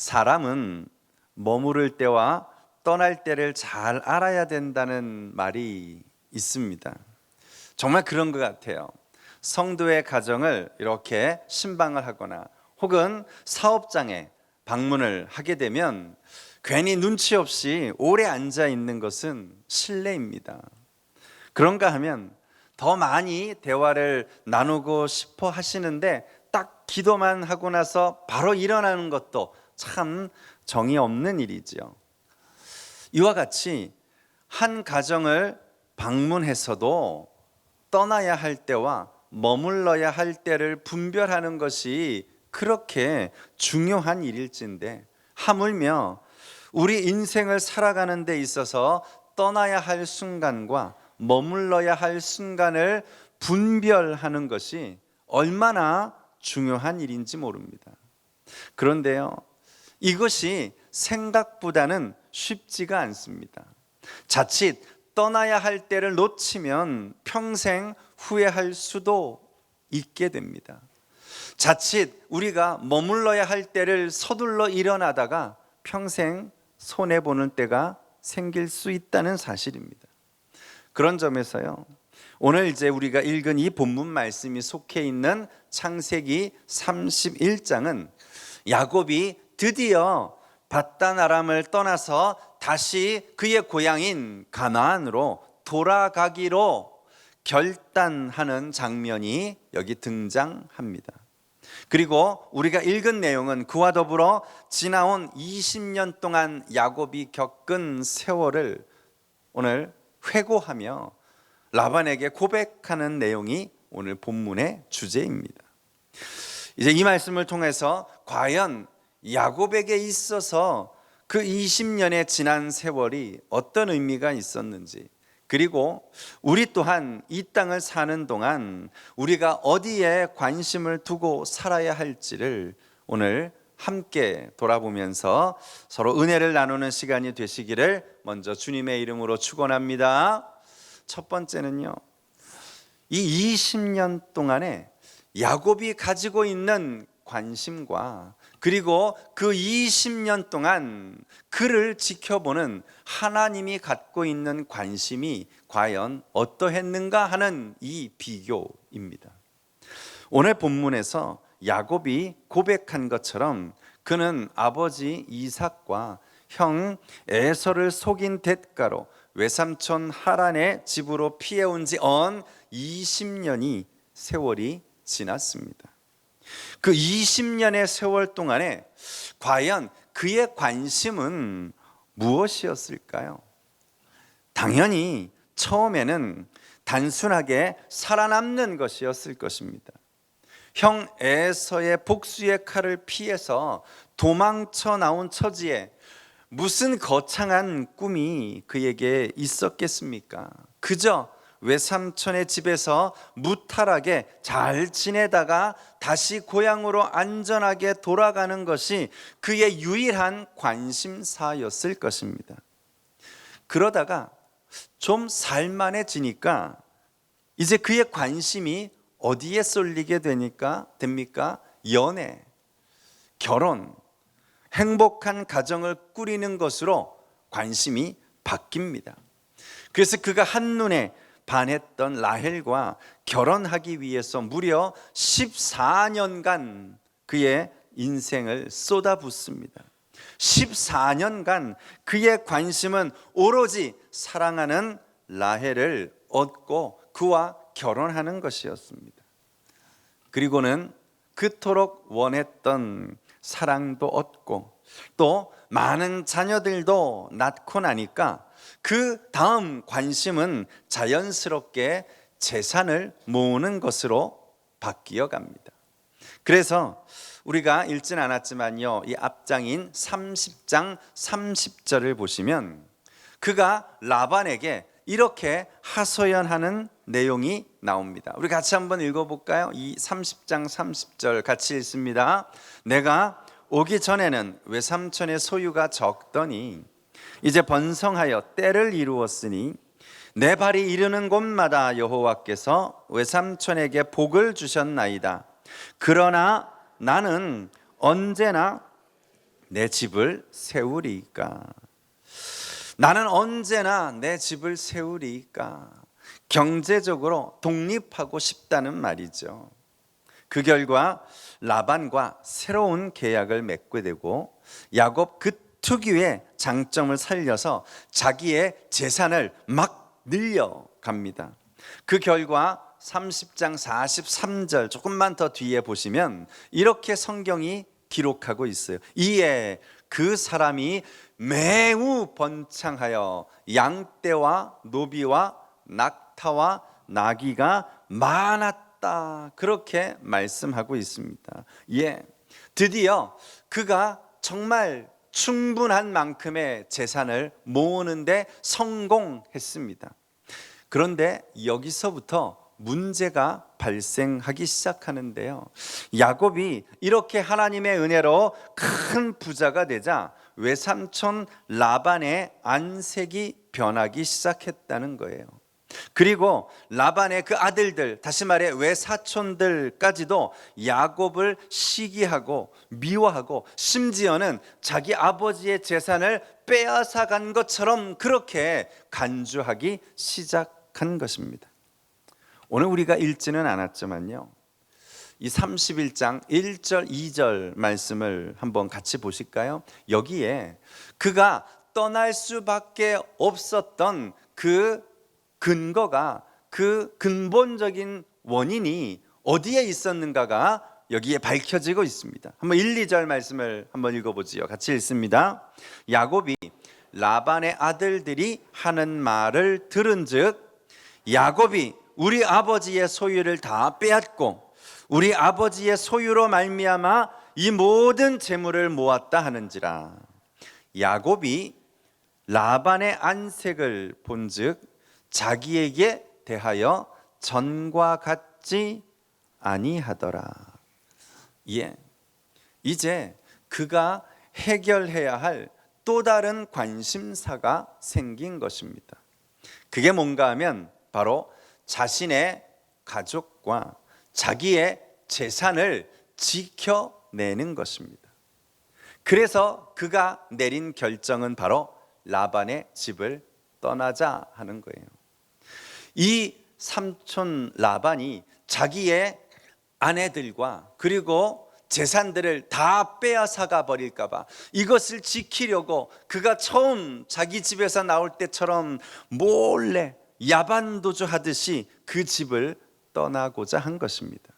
사람은 머무를 때와 떠날 때를 잘 알아야 된다는 말이 있습니다. 정말 그런 것 같아요. 성도의 가정을 이렇게 신방을 하거나 혹은 사업장에 방문을 하게 되면 괜히 눈치 없이 오래 앉아 있는 것은 실례입니다. 그런가 하면 더 많이 대화를 나누고 싶어 하시는데 딱 기도만 하고 나서 바로 일어나는 것도 참 정이 없는 일이지요. 이와 같이 한 가정을 방문해서도 떠나야 할 때와 머물러야 할 때를 분별하는 것이 그렇게 중요한 일일진데, 하물며 우리 인생을 살아가는 데 있어서 떠나야 할 순간과 머물러야 할 순간을 분별하는 것이 얼마나 중요한 일인지 모릅니다. 그런데요, 이것이 생각보다는 쉽지가 않습니다. 자칫 떠나야 할 때를 놓치면 평생 후회할 수도 있게 됩니다. 자칫 우리가 머물러야 할 때를 서둘러 일어나다가 평생 손해보는 때가 생길 수 있다는 사실입니다. 그런 점에서요, 오늘 이제 우리가 읽은 이 본문 말씀이 속해 있는 창세기 31장은 야곱이 드디어 밧단 아람을 떠나서 다시 그의 고향인 가나안으로 돌아가기로 결단하는 장면이 여기 등장합니다. 그리고 우리가 읽은 내용은 그와 더불어 지나온 20년 동안 야곱이 겪은 세월을 오늘 회고하며 라반에게 고백하는 내용이 오늘 본문의 주제입니다. 이제 이 말씀을 통해서 과연 야곱에게 있어서 그 20년의 지난 세월이 어떤 의미가 있었는지, 그리고 우리 또한 이 땅을 사는 동안 우리가 어디에 관심을 두고 살아야 할지를 오늘 함께 돌아보면서 서로 은혜를 나누는 시간이 되시기를 먼저 주님의 이름으로 축원합니다. 첫 번째는요, 이 20년 동안에 야곱이 가지고 있는 관심과 그리고 그 20년 동안 그를 지켜보는 하나님이 갖고 있는 관심이 과연 어떠했는가 하는 이 비교입니다. 오늘 본문에서 야곱이 고백한 것처럼 그는 아버지 이삭과 형 에서를 속인 대가로 외삼촌 하란의 집으로 피해온 지 언 20년이 세월이 지났습니다. 그 20년의 세월 동안에 과연 그의 관심은 무엇이었을까요? 당연히 처음에는 단순하게 살아남는 것이었을 것입니다. 형 에서의 복수의 칼을 피해서 도망쳐 나온 처지에 무슨 거창한 꿈이 그에게 있었겠습니까? 그저 외삼촌의 집에서 무탈하게 잘 지내다가 다시 고향으로 안전하게 돌아가는 것이 그의 유일한 관심사였을 것입니다. 그러다가 좀 살만해지니까 이제 그의 관심이 어디에 쏠리게 됩니까? 연애, 결혼, 행복한 가정을 꾸리는 것으로 관심이 바뀝니다. 그래서 그가 한눈에 반했던 라헬과 결혼하기 위해서 무려 14년간 그의 인생을 쏟아붓습니다. 14년간 그의 관심은 오로지 사랑하는 라헬을 얻고 그와 결혼하는 것이었습니다. 그리고는 그토록 원했던 사랑도 얻고 또 많은 자녀들도 낳고 나니까 그 다음 관심은 자연스럽게 재산을 모으는 것으로 바뀌어 갑니다. 그래서 우리가 읽진 않았지만요, 이 앞장인 30장 30절을 보시면 그가 라반에게 이렇게 하소연하는 내용이 나옵니다. 우리 같이 한번 읽어볼까요? 이 30장 30절 같이 읽습니다. 내가 오기 전에는 외삼촌의 소유가 적더니 이제 번성하여 때를 이루었으니 내 발이 이르는 곳마다 여호와께서 외삼촌에게 복을 주셨나이다. 그러나 나는 언제나 내 집을 세우리이까? 나는 언제나 내 집을 세우리이까? 경제적으로 독립하고 싶다는 말이죠. 그 결과 라반과 새로운 계약을 맺게 되고 야곱 그 특유의 장점을 살려서 자기의 재산을 막 늘려갑니다. 그 결과 30장 43절 조금만 더 뒤에 보시면 이렇게 성경이 기록하고 있어요. 이에 그 사람이 매우 번창하여 양떼와 노비와 낙타와 나귀가 많았다. 그렇게 말씀하고 있습니다. 예, 드디어 그가 정말 충분한 만큼의 재산을 모으는데 성공했습니다. 그런데 여기서부터 문제가 발생하기 시작하는데요. 야곱이 이렇게 하나님의 은혜로 큰 부자가 되자 외삼촌 라반의 안색이 변하기 시작했다는 거예요. 그리고 라반의 그 아들들, 다시 말해 외사촌들까지도 야곱을 시기하고 미워하고 심지어는 자기 아버지의 재산을 빼앗아간 것처럼 그렇게 간주하기 시작한 것입니다. 오늘 우리가 읽지는 않았지만요, 이 31장 1절 2절 말씀을 한번 같이 보실까요? 여기에 그가 떠날 수밖에 없었던 그 근거가, 그 근본적인 원인이 어디에 있었는가가 여기에 밝혀지고 있습니다. 한번 1, 2절 말씀을 한번 읽어보지요. 같이 읽습니다. 야곱이 라반의 아들들이 하는 말을 들은즉 야곱이 우리 아버지의 소유를 다 빼앗고 우리 아버지의 소유로 말미암아 이 모든 재물을 모았다 하는지라. 야곱이 라반의 안색을 본즉 자기에게 대하여 전과 같지 아니하더라. 예, 이제 그가 해결해야 할 또 다른 관심사가 생긴 것입니다. 그게 뭔가 하면 바로 자신의 가족과 자기의 재산을 지켜내는 것입니다. 그래서 그가 내린 결정은 바로 라반의 집을 떠나자 하는 거예요. 이 삼촌 라반이 자기의 아내들과 그리고 재산들을 다 빼앗아가 버릴까 봐 이것을 지키려고 그가 처음 자기 집에서 나올 때처럼 몰래 야반도주 하듯이 그 집을 떠나고자 한 것입니다.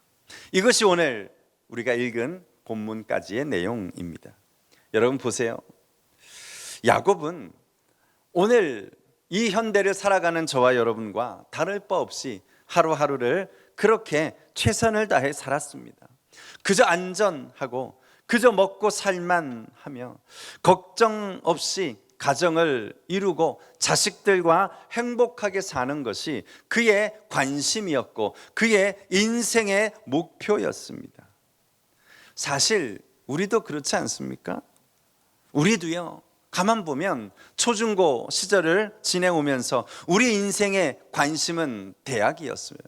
이것이 오늘 우리가 읽은 본문까지의 내용입니다. 여러분 보세요. 야곱은 오늘 이 현대를 살아가는 저와 여러분과 다를 바 없이 하루하루를 그렇게 최선을 다해 살았습니다. 그저 안전하고 그저 먹고 살만 하며 걱정 없이 가정을 이루고 자식들과 행복하게 사는 것이 그의 관심이었고 그의 인생의 목표였습니다. 사실 우리도 그렇지 않습니까? 우리도요, 가만 보면 초중고 시절을 지내오면서 우리 인생의 관심은 대학이었어요.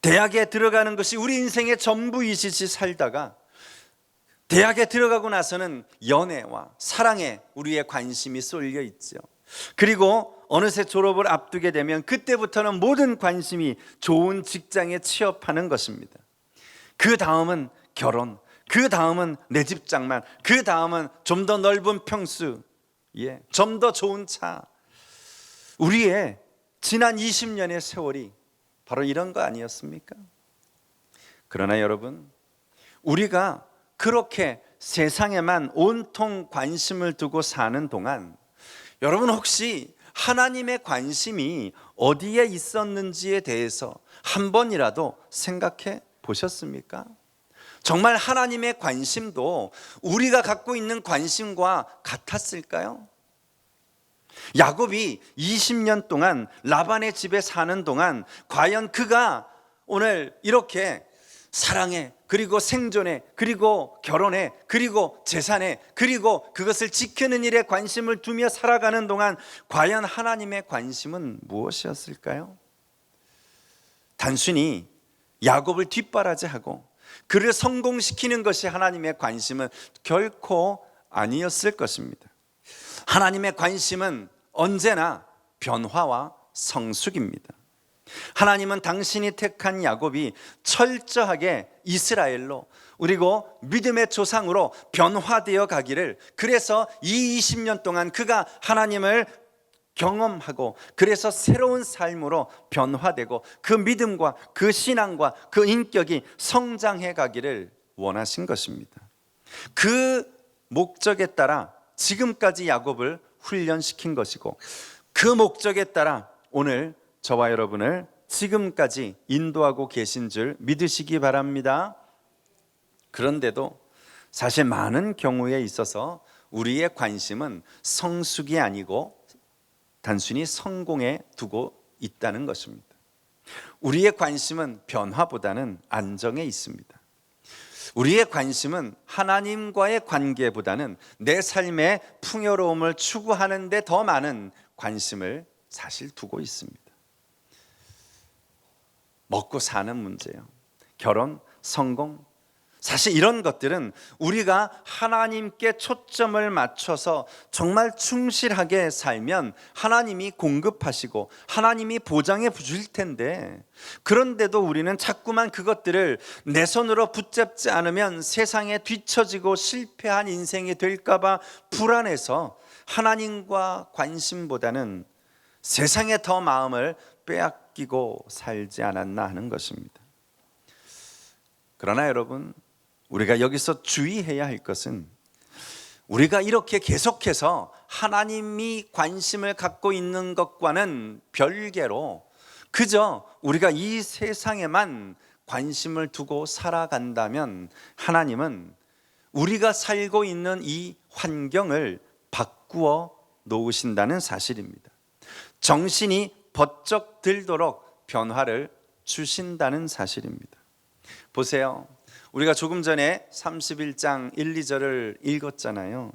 대학에 들어가는 것이 우리 인생의 전부이듯이 살다가 대학에 들어가고 나서는 연애와 사랑에 우리의 관심이 쏠려 있죠. 그리고 어느새 졸업을 앞두게 되면 그때부터는 모든 관심이 좋은 직장에 취업하는 것입니다. 그 다음은 결혼, 그 다음은 내 집 장만, 그 다음은 좀 더 넓은 평수, 좀 더 좋은 차. 우리의 지난 20년의 세월이 바로 이런 거 아니었습니까? 그러나 여러분, 우리가 그렇게 세상에만 온통 관심을 두고 사는 동안 여러분 혹시 하나님의 관심이 어디에 있었는지에 대해서 한 번이라도 생각해 보셨습니까? 정말 하나님의 관심도 우리가 갖고 있는 관심과 같았을까요? 야곱이 20년 동안 라반의 집에 사는 동안 과연 그가 오늘 이렇게 사랑에 그리고 생존에 그리고 결혼에 그리고 재산에 그리고 그것을 지키는 일에 관심을 두며 살아가는 동안 과연 하나님의 관심은 무엇이었을까요? 단순히 야곱을 뒷바라지하고 그를 성공시키는 것이 하나님의 관심은 결코 아니었을 것입니다. 하나님의 관심은 언제나 변화와 성숙입니다. 하나님은 당신이 택한 야곱이 철저하게 이스라엘로 그리고 믿음의 조상으로 변화되어 가기를, 그래서 이 20년 동안 그가 하나님을 경험하고 그래서 새로운 삶으로 변화되고 그 믿음과 그 신앙과 그 인격이 성장해 가기를 원하신 것입니다. 그 목적에 따라 지금까지 야곱을 훈련시킨 것이고, 그 목적에 따라 오늘 저와 여러분을 지금까지 인도하고 계신 줄 믿으시기 바랍니다. 그런데도 사실 많은 경우에 있어서 우리의 관심은 성숙이 아니고 단순히 성공에 두고 있다는 것입니다. 우리의 관심은 변화보다는 안정에 있습니다. 우리의 관심은 하나님과의 관계보다는 내 삶의 풍요로움을 추구하는 데 더 많은 관심을 사실 두고 있습니다. 먹고 사는 문제요, 결혼, 성공, 사실 이런 것들은 우리가 하나님께 초점을 맞춰서 정말 충실하게 살면 하나님이 공급하시고 하나님이 보장해 주실 텐데, 그런데도 우리는 자꾸만 그것들을 내 손으로 붙잡지 않으면 세상에 뒤처지고 실패한 인생이 될까 봐 불안해서 하나님과 관심보다는 세상에 더 마음을 빼앗기고 살지 않았나 하는 것입니다. 그러나 여러분, 우리가 여기서 주의해야 할 것은 우리가 이렇게 계속해서 하나님이 관심을 갖고 있는 것과는 별개로 그저 우리가 이 세상에만 관심을 두고 살아간다면 하나님은 우리가 살고 있는 이 환경을 바꾸어 놓으신다는 사실입니다. 정신이 번쩍 들도록 변화를 주신다는 사실입니다. 보세요, 우리가 조금 전에 31장 1, 2절을 읽었잖아요.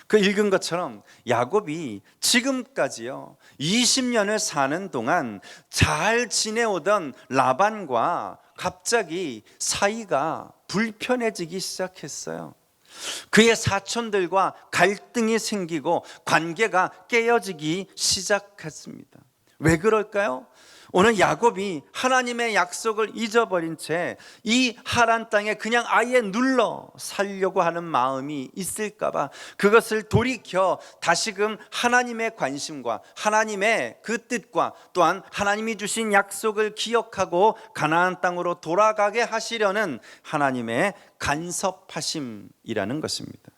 그 읽은 것처럼 야곱이 지금까지요 20년을 사는 동안 잘 지내오던 라반과 갑자기 사이가 불편해지기 시작했어요. 그의 사촌들과 갈등이 생기고 관계가 깨어지기 시작했습니다. 왜 그럴까요? 오늘 야곱이 하나님의 약속을 잊어버린 채 이 하란 땅에 그냥 아예 눌러 살려고 하는 마음이 있을까 봐 그것을 돌이켜 다시금 하나님의 관심과 하나님의 그 뜻과 또한 하나님이 주신 약속을 기억하고 가나안 땅으로 돌아가게 하시려는 하나님의 간섭하심이라는 것입니다.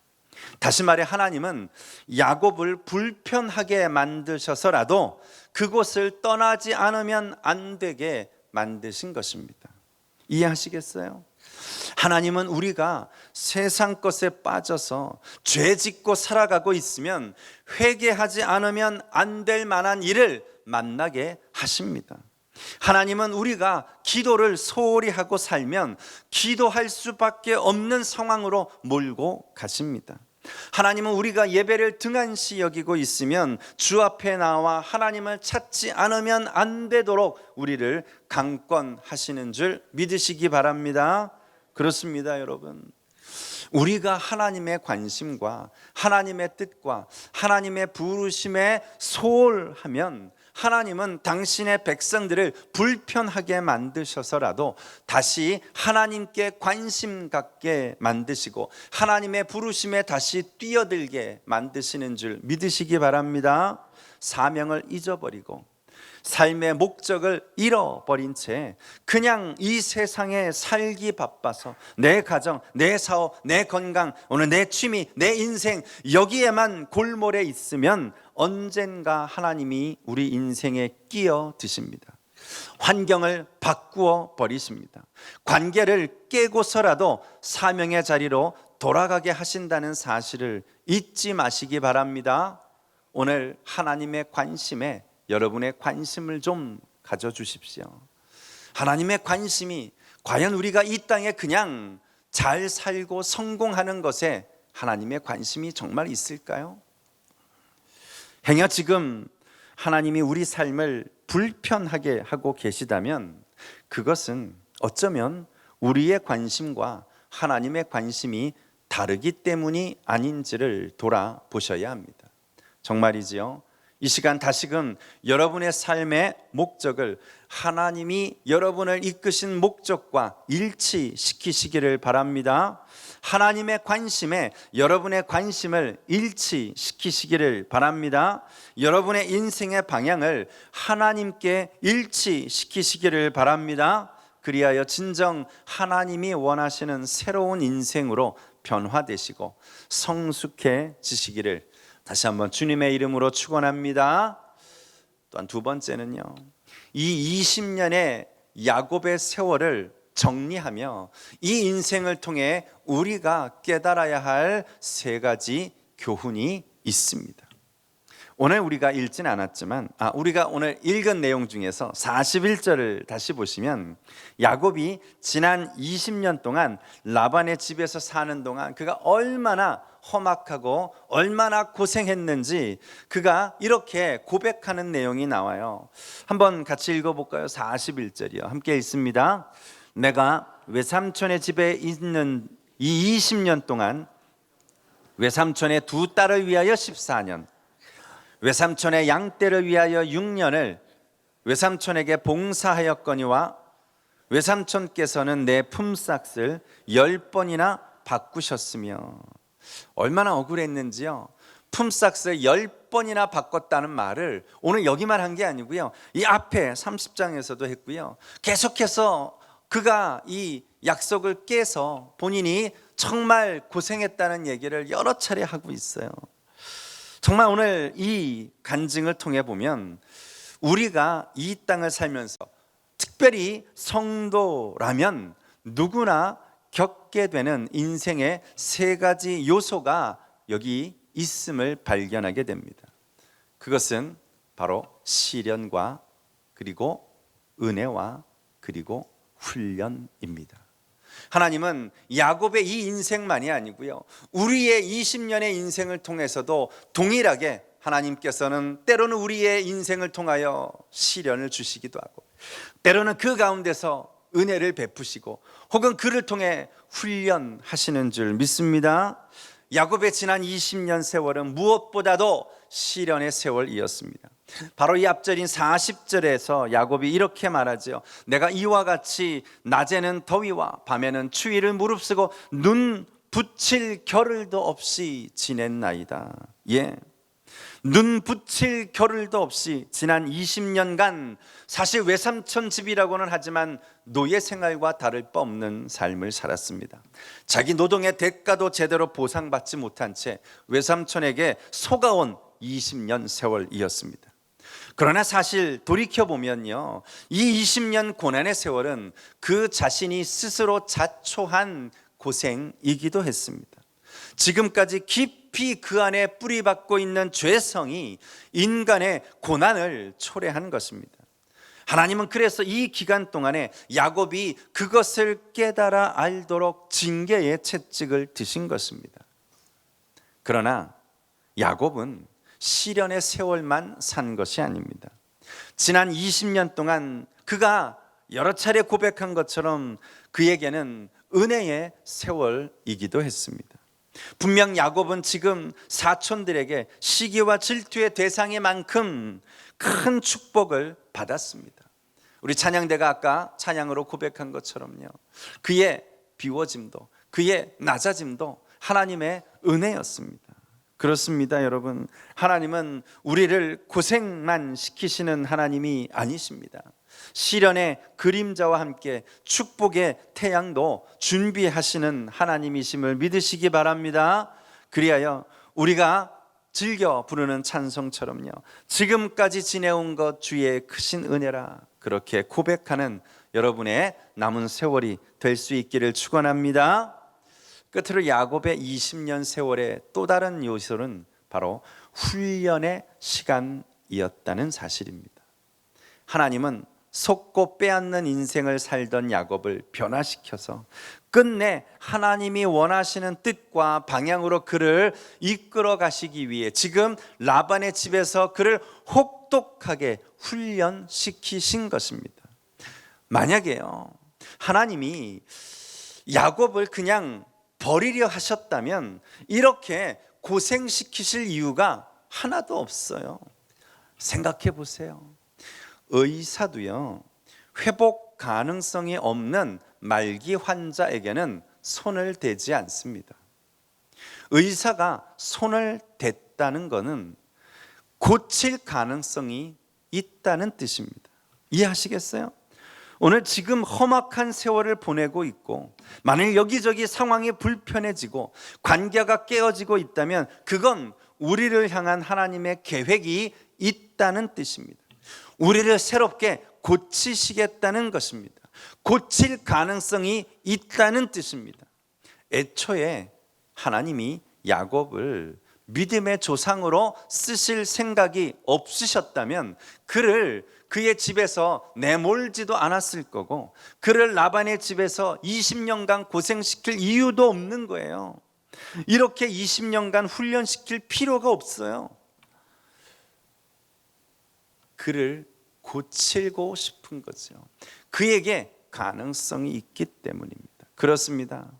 다시 말해 하나님은 야곱을 불편하게 만드셔서라도 그곳을 떠나지 않으면 안 되게 만드신 것입니다. 이해하시겠어요? 하나님은 우리가 세상 것에 빠져서 죄 짓고 살아가고 있으면 회개하지 않으면 안 될 만한 일을 만나게 하십니다. 하나님은 우리가 기도를 소홀히 하고 살면 기도할 수밖에 없는 상황으로 몰고 가십니다. 하나님은 우리가 예배를 등한시 여기고 있으면 주 앞에 나와 하나님을 찾지 않으면 안 되도록 우리를 강권하시는 줄 믿으시기 바랍니다. 그렇습니다, 여러분. 우리가 하나님의 관심과 하나님의 뜻과 하나님의 부르심에 소홀하면 하나님은 당신의 백성들을 불편하게 만드셔서라도 다시 하나님께 관심 갖게 만드시고 하나님의 부르심에 다시 뛰어들게 만드시는 줄 믿으시기 바랍니다. 사명을 잊어버리고 삶의 목적을 잃어버린 채 그냥 이 세상에 살기 바빠서 내 가정, 내 사업, 내 건강, 오늘 내 취미, 내 인생 여기에만 골몰해 있으면 언젠가 하나님이 우리 인생에 끼어 드십니다. 환경을 바꾸어 버리십니다. 관계를 깨고서라도 사명의 자리로 돌아가게 하신다는 사실을 잊지 마시기 바랍니다. 오늘 하나님의 관심에 여러분의 관심을 좀 가져주십시오. 하나님의 관심이 과연 우리가 이 땅에 그냥 잘 살고 성공하는 것에 하나님의 관심이 정말 있을까요? 행여 지금 하나님이 우리 삶을 불편하게 하고 계시다면 그것은 어쩌면 우리의 관심과 하나님의 관심이 다르기 때문이 아닌지를 돌아보셔야 합니다. 정말이지요. 이 시간 다시금 여러분의 삶의 목적을 하나님이 여러분을 이끄신 목적과 일치시키시기를 바랍니다. 하나님의 관심에 여러분의 관심을 일치시키시기를 바랍니다. 여러분의 인생의 방향을 하나님께 일치시키시기를 바랍니다. 그리하여 진정 하나님이 원하시는 새로운 인생으로 변화되시고 성숙해지시기를 다시 한번 주님의 이름으로 축원합니다. 또한 두 번째는요, 이 20년의 야곱의 세월을 정리하며 이 인생을 통해 우리가 깨달아야 할 세 가지 교훈이 있습니다. 오늘 우리가 읽진 않았지만 우리가 오늘 읽은 내용 중에서 41절을 다시 보시면 야곱이 지난 20년 동안 라반의 집에서 사는 동안 그가 얼마나 험악하고 얼마나 고생했는지 그가 이렇게 고백하는 내용이 나와요. 한번 같이 읽어볼까요? 41절이요. 함께 읽습니다. 내가 외삼촌의 집에 있는 이 20년 동안 외삼촌의 두 딸을 위하여 14년, 외삼촌의 양떼를 위하여 6년을 외삼촌에게 봉사하였거니와 외삼촌께서는 내 품삯을 10번이나 바꾸셨으며. 얼마나 억울했는지요. 품삯을 10번이나 바꿨다는 말을 오늘 여기만 한 게 아니고요, 이 앞에 30장에서도 했고요, 계속해서 그가 이 약속을 깨서 본인이 정말 고생했다는 얘기를 여러 차례 하고 있어요. 정말 오늘 이 간증을 통해 보면 우리가 이 땅을 살면서 특별히 성도라면 누구나 겪게 되는 인생의 세 가지 요소가 여기 있음을 발견하게 됩니다. 그것은 바로 시련과 그리고 은혜와 그리고 훈련입니다. 하나님은 야곱의 이 인생만이 아니고요, 우리의 20년의 인생을 통해서도 동일하게 하나님께서는 때로는 우리의 인생을 통하여 시련을 주시기도 하고 때로는 그 가운데서 은혜를 베푸시고 혹은 그를 통해 훈련하시는 줄 믿습니다. 야곱의 지난 20년 세월은 무엇보다도 시련의 세월이었습니다. 바로 이 앞절인 40절에서 야곱이 이렇게 말하죠. 내가 이와 같이 낮에는 더위와 밤에는 추위를 무릅쓰고 눈 붙일 겨를도 없이 지냈나이다. 눈 붙일 겨를도 없이 지난 20년간 사실 외삼촌 집이라고는 하지만 노예 생활과 다를 바 없는 삶을 살았습니다. 자기 노동의 대가도 제대로 보상받지 못한 채 외삼촌에게 속아온 20년 세월이었습니다. 그러나 사실 돌이켜보면요, 이 20년 고난의 세월은 그 자신이 스스로 자초한 고생이기도 했습니다. 지금까지 깊이 그 안에 뿌리박고 있는 죄성이 인간의 고난을 초래한 것입니다. 하나님은 그래서 이 기간 동안에 야곱이 그것을 깨달아 알도록 징계의 채찍을 드신 것입니다. 그러나 야곱은 시련의 세월만 산 것이 아닙니다. 지난 20년 동안 그가 여러 차례 고백한 것처럼 그에게는 은혜의 세월이기도 했습니다. 분명 야곱은 지금 사촌들에게 시기와 질투의 대상인 만큼 큰 축복을 받았습니다. 우리 찬양대가 아까 찬양으로 고백한 것처럼요, 그의 비워짐도 그의 낮아짐도 하나님의 은혜였습니다. 그렇습니다, 여러분. 하나님은 우리를 고생만 시키시는 하나님이 아니십니다. 시련의 그림자와 함께 축복의 태양도 준비하시는 하나님이심을 믿으시기 바랍니다. 그리하여 우리가 즐겨 부르는 찬송처럼요, 지금까지 지내온 것 주의 크신 은혜라, 그렇게 고백하는 여러분의 남은 세월이 될 수 있기를 축원합니다. 끝으로 야곱의 20년 세월의 또 다른 요소는 바로 훈련의 시간이었다는 사실입니다. 하나님은 속고 빼앗는 인생을 살던 야곱을 변화시켜서 끝내 하나님이 원하시는 뜻과 방향으로 그를 이끌어 가시기 위해 지금 라반의 집에서 그를 혹독하게 훈련시키신 것입니다. 만약에요, 하나님이 야곱을 그냥 버리려 하셨다면 이렇게 고생시키실 이유가 하나도 없어요. 생각해 보세요. 의사도요, 회복 가능성이 없는 말기 환자에게는 손을 대지 않습니다. 의사가 손을 댔다는 것은 고칠 가능성이 있다는 뜻입니다. 이해하시겠어요? 오늘 지금 험악한 세월을 보내고 있고, 만일 여기저기 상황이 불편해지고 관계가 깨어지고 있다면 그건 우리를 향한 하나님의 계획이 있다는 뜻입니다. 우리를 새롭게 고치시겠다는 것입니다. 고칠 가능성이 있다는 뜻입니다. 애초에 하나님이 야곱을 믿음의 조상으로 쓰실 생각이 없으셨다면 그를 그의 집에서 내몰지도 않았을 거고, 그를 라반의 집에서 20년간 고생시킬 이유도 없는 거예요. 이렇게 20년간 훈련시킬 필요가 없어요. 그를 고치고 싶은 거죠. 그에게 가능성이 있기 때문입니다. 그렇습니다.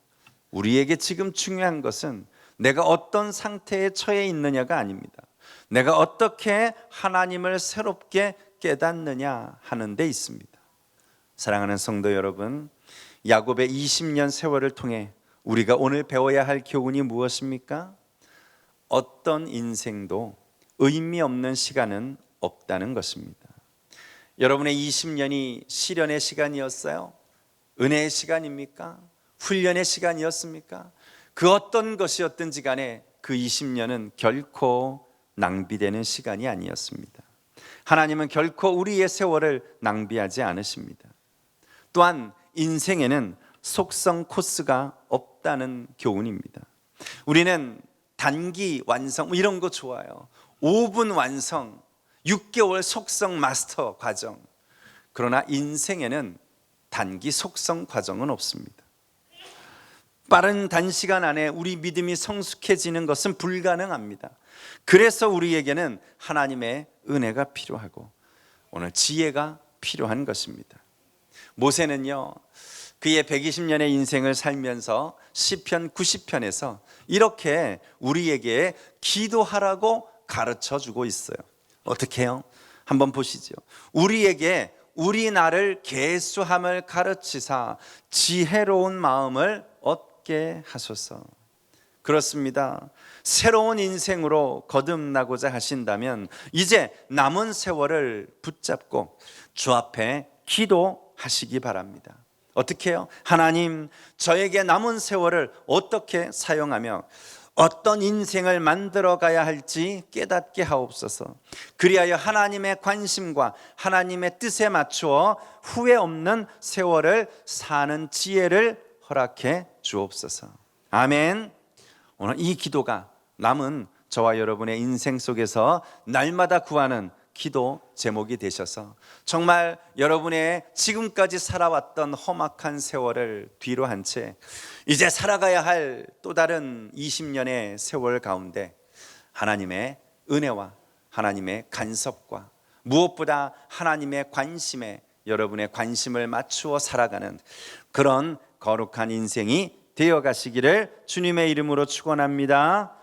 우리에게 지금 중요한 것은 내가 어떤 상태에 처해 있느냐가 아닙니다. 내가 어떻게 하나님을 새롭게 깨닫느냐 하는 데 있습니다. 사랑하는 성도 여러분, 야곱의 20년 세월을 통해 우리가 오늘 배워야 할 교훈이 무엇입니까? 어떤 인생도 의미 없는 시간은 없다는 것입니다. 여러분의 20년이 시련의 시간이었어요? 은혜의 시간입니까? 훈련의 시간이었습니까? 그 어떤 것이었든지 간에 그 20년은 결코 낭비되는 시간이 아니었습니다. 하나님은 결코 우리의 세월을 낭비하지 않으십니다. 또한 인생에는 속성 코스가 없다는 교훈입니다. 우리는 단기 완성 이런 거 좋아요. 5분 완성, 6개월 속성 마스터 과정. 그러나 인생에는 단기 속성 과정은 없습니다. 빠른 단시간 안에 우리 믿음이 성숙해지는 것은 불가능합니다. 그래서 우리에게는 하나님의 은혜가 필요하고 오늘 지혜가 필요한 것입니다. 모세는요, 그의 120년의 인생을 살면서 시편 90편에서 이렇게 우리에게 기도하라고 가르쳐 주고 있어요. 어떻게 해요? 한번 보시죠. 우리에게 우리 나를 계수함을 가르치사 지혜로운 마음을 얻게 하소서. 그렇습니다. 새로운 인생으로 거듭나고자 하신다면 이제 남은 세월을 붙잡고 주 앞에 기도하시기 바랍니다. 어떻게 해요? 하나님, 저에게 남은 세월을 어떻게 사용하며 어떤 인생을 만들어 가야 할지 깨닫게 하옵소서. 그리하여 하나님의 관심과 하나님의 뜻에 맞추어 후회 없는 세월을 사는 지혜를 허락해 주옵소서. 아멘. 오늘 이 기도가 남은 저와 여러분의 인생 속에서 날마다 구하는 기도 제목이 되셔서 정말 여러분의 지금까지 살아왔던 험악한 세월을 뒤로 한 채 이제 살아가야 할 또 다른 20년의 세월 가운데 하나님의 은혜와 하나님의 간섭과 무엇보다 하나님의 관심에 여러분의 관심을 맞추어 살아가는 그런 거룩한 인생이 되어 가시기를 주님의 이름으로 축원합니다.